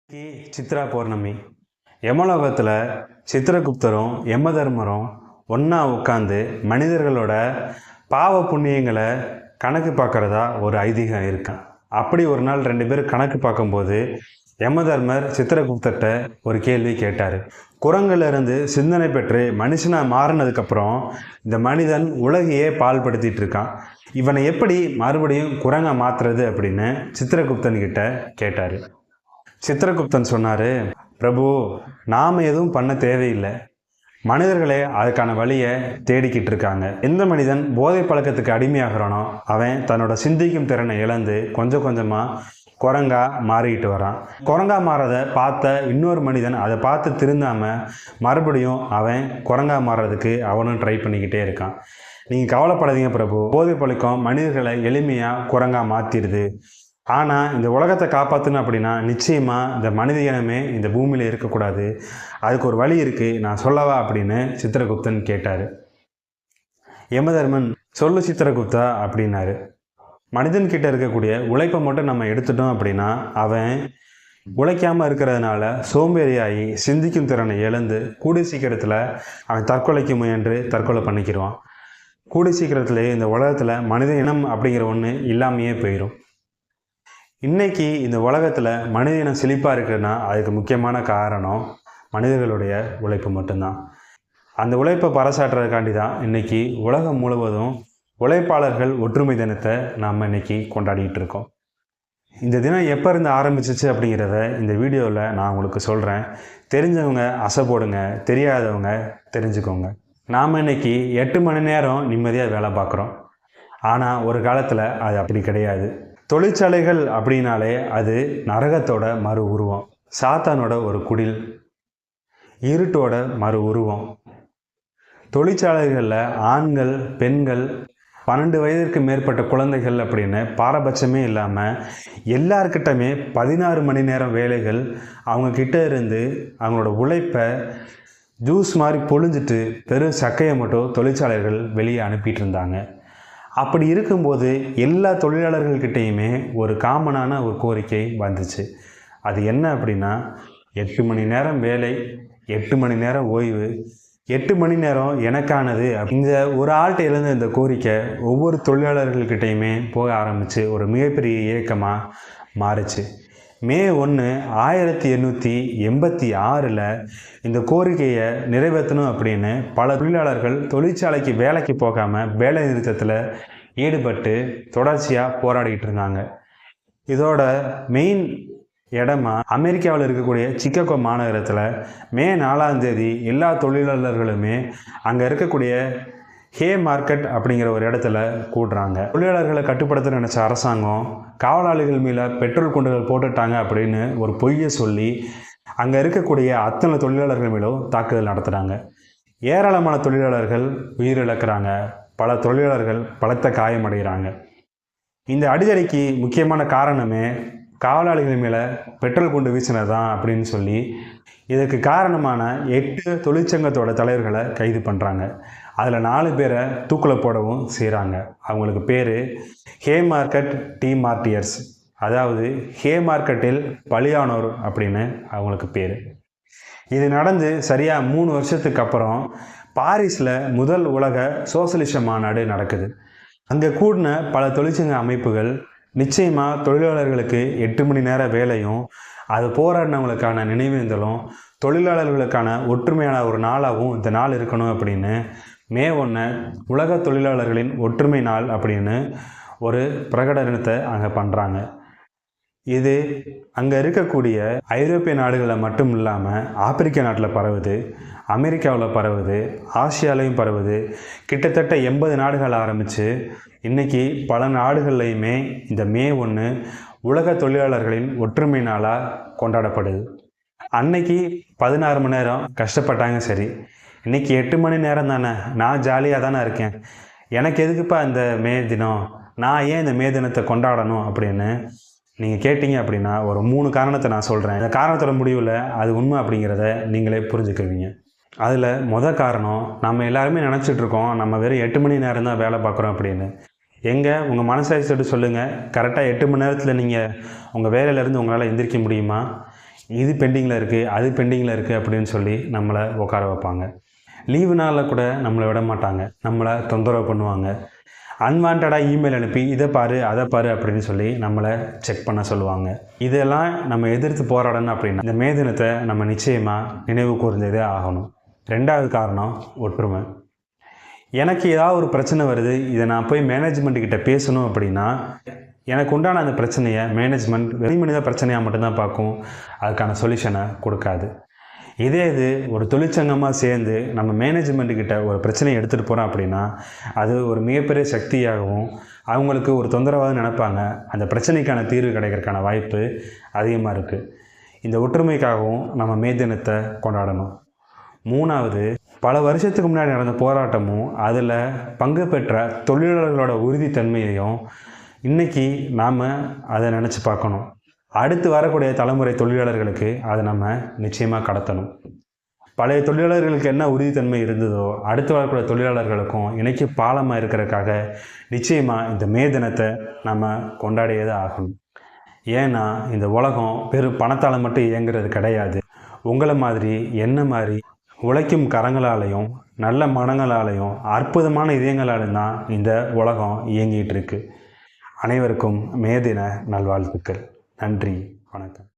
சித்ரா பௌர்ணமி. யமலோகத்தில் சித்திரகுப்தரும் யமதர்மரும் ஒன்றா உட்காந்து மனிதர்களோட பாவ புண்ணியங்களை கணக்கு பார்க்குறதா ஒரு ஐதீகம் இருக்கு. அப்படி ஒரு நாள் 2 பேர் கணக்கு பார்க்கும்போது யமதர்மர் சித்திரகுப்தர்கிட்ட ஒரு கேள்வி கேட்டார். குரங்கிலிருந்து சிந்தனை பெற்று மனுஷனாக மாறினதுக்கப்புறம் இந்த மனிதன் உலகையே பால்படுத்திட்டு இருக்கான். இவனை எப்படி மறுபடியும் குரங்கா மாற்றுறது அப்படின்னு சித்திரகுப்தன் கிட்ட கேட்டார். சித்திரகுப்தன் சொன்னார், பிரபு, நாம் எதுவும் பண்ண தேவையில்லை. மனிதர்களே அதுக்கான வழியை தேடிக்கிட்டு இருக்காங்க. எந்த மனிதன் போதை பழக்கத்துக்கு அடிமையாகிறானோ அவன் தன்னோட சிந்திக்கும் திறனை இழந்து கொஞ்சம் கொஞ்சமாக குரங்கா மாறிக்கிட்டு வரான். குரங்கா மாறதை பார்த்த இன்னொரு மனிதன் அதை பார்த்து திருந்தாமல் மறுபடியும் அவன் குரங்கா மாறுறதுக்கு அவனும் ட்ரை பண்ணிக்கிட்டே இருக்கான். நீங்கள் கவலைப்படாதீங்க பிரபு, போதை பழக்கம் மனிதர்களை எளிமையாக குரங்கா மாற்றிடுது. ஆனால் இந்த உலகத்தை காப்பாற்றணும் அப்படின்னா நிச்சயமாக இந்த மனித இனமே இந்த பூமியில் இருக்கக்கூடாது. அதுக்கு ஒரு வழி இருக்குது, நான் சொல்லவா அப்படின்னு சித்திரகுப்தன் கேட்டார். யமதர்மன், சொல்லு சித்திரகுப்தா அப்படின்னாரு. மனிதன்கிட்ட இருக்கக்கூடிய உழைப்பை மட்டும் நம்ம எடுத்துட்டோம் அப்படின்னா அவன் உழைக்காமல் இருக்கிறதுனால சோம்பேறியாகி சிந்திக்கும் திறனை இழந்து கூடிய சீக்கிரத்தில் அவன் தற்கொலைக்கு முயன்று தற்கொலை பண்ணிக்கிடுவான். கூடிய சீக்கிரத்திலேயே இந்த உலகத்தில் மனித இனம் அப்படிங்கிற ஒன்று இல்லாமையே போயிடும். இன்றைக்கி இந்த உலகத்தில் மனித இனம் செழிப்பாக இருக்குதுன்னா அதுக்கு முக்கியமான காரணம் மனிதர்களுடைய உழைப்பு மட்டும்தான். அந்த உழைப்பை பறைசாற்றுறதுக்காண்டி தான் இன்றைக்கி உலகம் முழுவதும் உழைப்பாளர்கள் ஒற்றுமை தினத்தை நாம் இன்றைக்கி கொண்டாடிட்டு இருக்கோம். இந்த தினம் எப்போ இருந்து ஆரம்பிச்சிச்சு அப்படிங்கிறத இந்த வீடியோவில் நான் உங்களுக்கு சொல்கிறேன். தெரிஞ்சவங்க அசை போடுங்க, தெரியாதவங்க தெரிஞ்சுக்கோங்க. நாம் இன்றைக்கி 8 மணி நேரம் நிம்மதியாக வேலை பார்க்குறோம். ஆனால் ஒரு காலத்தில் அது அப்படி கிடையாது. தொழிற்சாலைகள் அப்படின்னாலே அது நரகத்தோட மறு உருவம், சாத்தானோட ஒரு குடில், இருட்டோட மறு உருவம். தொழிற்சாலைகளில் ஆண்கள், பெண்கள், 12 வயதிற்கு மேற்பட்ட குழந்தைகள் அப்படின்னு பாரபட்சமே இல்லாமல் எல்லார்கிட்டமே 16 மணி நேரம் வேலைகள். அவங்கக்கிட்ட இருந்து அவங்களோட உழைப்பை ஜூஸ் மாதிரி பொழிஞ்சிட்டு பெரும் சக்கையை மட்டும் தொழிற்சாலைகள் வெளியே அனுப்பிட்டு இருந்தாங்க. அப்படி இருக்கும்போது எல்லா தொழிலாளர்கள்கிட்டையுமே ஒரு காமனான ஒரு கோரிக்கை வந்துச்சு. அது என்ன அப்படின்னா, 8 மணி நேரம் வேலை, 8 மணி நேரம் ஓய்வு, 8 மணி நேரம் எனக்கானது. இந்த ஒரு ஆள்கிட்ட எழுந்த இந்த கோரிக்கை ஒவ்வொரு தொழிலாளர்கள்கிட்டையுமே போக ஆரம்பித்து ஒரு மிகப்பெரிய இயக்கமாக மாறுச்சு. மே 1, 1886 இந்த கோரிக்கையை நிறைவேற்றணும் அப்படின்னு பல தொழிலாளர்கள் தொழிற்சாலைக்கு வேலைக்கு போகாமல் வேலை நிறுத்தத்தில் ஈடுபட்டு தொடர்ச்சியாக போராடிக்கிட்டு இருந்தாங்க. இதோட மெயின் இடமா அமெரிக்காவில் இருக்கக்கூடிய சிக்காகோ மாநகரத்தில் மே 4 எல்லா தொழிலாளர்களுமே அங்கே இருக்கக்கூடிய ஹே மார்க்கெட் அப்படிங்கிற ஒரு இடத்துல கூடுறாங்க. தொழிலாளர்களை கட்டுப்படுத்த நினச்ச அரசாங்கம் காவலாளிகள் மேலே பெட்ரோல் குண்டுகள் போட்டுட்டாங்க அப்படின்னு ஒரு பொய்யை சொல்லி அங்கே இருக்கக்கூடிய அத்தனை தொழிலாளர்கள் மேலும் தாக்குதல் நடத்துகிறாங்க. ஏராளமான தொழிலாளர்கள் உயிரிழக்கிறாங்க, பல தொழிலாளர்கள் பலத்த காயமடைகிறாங்க. இந்த அடிதடிக்கு முக்கியமான காரணமே காவலாளிகள் மேலே பெட்ரோல் குண்டு வீசினது தான் அப்படின்னு சொல்லி இதற்கு காரணமான 8 தொழிற்சங்கத்தோட தலைவர்களை கைது பண்ணுறாங்க. அதில் 4 பேரை தூக்கில் போடவும் செய்கிறாங்க. அவங்களுக்கு பேர் ஹே மார்க்கெட் டீ மார்ட்டியர்ஸ், அதாவது ஹே மார்க்கெட்டில் பலியானோர் அப்படின்னு அவங்களுக்கு பேர். இது நடந்து சரியாக 3 வருஷத்துக்கு அப்புறம் பாரிஸில் முதல் உலக சோசலிச மாநாடு நடக்குது. அங்கே கூடின பல தொழிற்சங்க அமைப்புகள் நிச்சயமாக தொழிலாளர்களுக்கு 8 மணி நேர வேலையும் அது போராடினவங்களுக்கான நினைவேந்தலும் தொழிலாளர்களுக்கான ஒற்றுமையான ஒரு நாளாகவும் இந்த நாள் இருக்கணும் அப்படின்னு மே 1 உலக தொழிலாளர்களின் ஒற்றுமை நாள் அப்படின்னு ஒரு பிரகடனத்தை அங்கே பண்ணுறாங்க. இது அங்கே இருக்கக்கூடிய ஐரோப்பிய நாடுகளில் மட்டும் இல்லாமல் ஆப்பிரிக்க நாட்டில் பரவுது, அமெரிக்காவில் பரவுது, ஆசியாலையும் பரவுது. கிட்டத்தட்ட 80 நாடுகள் ஆரம்பித்து இன்றைக்கி பல நாடுகள்லையுமே இந்த மே 1 உலக தொழிலாளர்களின் ஒற்றுமை நாளாக கொண்டாடப்படுது. அன்னைக்கு 16 மணி நேரம் கஷ்டப்பட்டாங்க, சரி. இன்றைக்கி 8 மணி நேரம் தானே, நான் ஜாலியாக தானே இருக்கேன், எனக்கு எதுக்குப்பா இந்த மே தினம், நான் ஏன் இந்த மே தினத்தை கொண்டாடணும் அப்படின்னு நீங்கள் கேட்டிங்க அப்படின்னா ஒரு 3 காரணத்தை நான் சொல்கிறேன். இந்த காரணத்தோட முடிவில் அது உண்மை அப்படிங்கிறத நீங்களே புரிஞ்சுக்குவீங்க. அதில் காரணம், நம்ம எல்லாருமே நினச்சிட்ருக்கோம் நம்ம வெறும் 8 மணி நேரம் தான் வேலை பார்க்குறோம் அப்படின்னு. எங்கே உங்கள் மனசாட்சி சொல்லுங்கள், கரெக்டாக 8 மணி நேரத்தில் நீங்கள் உங்கள் வேலையிலேருந்து உங்களால் எந்திரிக்க முடியுமா? இது பெண்டிங்கில் இருக்குது, அது பெண்டிங்கில் இருக்குது அப்படின்னு சொல்லி நம்மளை உட்கார வைப்பாங்க. லீவு நாளில் கூட நம்மளை விட மாட்டாங்க, நம்மளை தொந்தரவு பண்ணுவாங்க. அன்வான்டாக இமெயில் அனுப்பி இதை பாரு அதை பாரு அப்படின்னு சொல்லி நம்மளை செக் பண்ண சொல்லுவாங்க. இதெல்லாம் நம்ம எதிர்த்து போராடணும் அப்படின்னா இந்த மே தினத்தை நம்ம நிச்சயமாக நினைவு கூர்ந்ததே ஆகணும். 2வது காரணம் ஒற்றுமை. எனக்கு ஏதாவது ஒரு பிரச்சனை வருது, இதை நான் போய் மேனேஜ்மெண்ட்டுக்கிட்ட பேசணும் அப்படின்னா எனக்கு உண்டான அந்த பிரச்சனையை மேனேஜ்மெண்ட் வெளிமனித பிரச்சனையாக மட்டும்தான் பார்க்கும், அதுக்கான சொல்யூஷனை கொடுக்காது. இதே இது ஒரு தொழிற்சங்கமாக சேர்ந்து நம்ம மேனேஜ்மெண்ட்டுக்கிட்ட ஒரு பிரச்சனையை எடுத்துகிட்டு போகிறோம் அப்படின்னா அது ஒரு மிகப்பெரிய சக்தியாகவும் அவங்களுக்கு ஒரு தொந்தரவாக நினைப்பாங்க. அந்த பிரச்சனைக்கான தீர்வு கிடைக்கிறதுக்கான வாய்ப்பு அதிகமாக இருக்குது. இந்த ஒற்றுமைக்காகவும் நம்ம மே தினத்தை கொண்டாடணும். 3வது, பல வருஷத்துக்கு முன்னாடி நடந்த போராட்டமும் அதில் பங்கு பெற்ற தொழிலாளர்களோட உறுதித்தன்மையையும் இன்றைக்கி நாம் அதை நினச்சி பார்க்கணும். அடுத்து வரக்கூடிய தலைமுறை தொழிலாளர்களுக்கு அதை நம்ம நிச்சயமாக கடத்தணும். பழைய தொழிலாளர்களுக்கு என்ன உறுதித்தன்மை இருந்ததோ அடுத்து வரக்கூடிய தொழிலாளர்களுக்கும் இன்றைக்கி பாலமாக இருக்கிறதுக்காக நிச்சயமாக இந்த மே தினத்தை நம்ம கொண்டாடியது ஆகணும். ஏன்னா இந்த உலகம் பெரும் பணத்தால் மட்டும் இயங்குறது கிடையாது. உங்களை மாதிரி என்ன மாதிரி உழைக்கும் கரங்களாலையும் நல்ல மனங்களாலையும் அற்புதமான இதயங்களாலும் தான் இந்த உலகம் இயங்கிட்டு இருக்கு. அனைவருக்கும் மே தின நல்வாழ்த்துக்கள். நன்றி, வணக்கம்.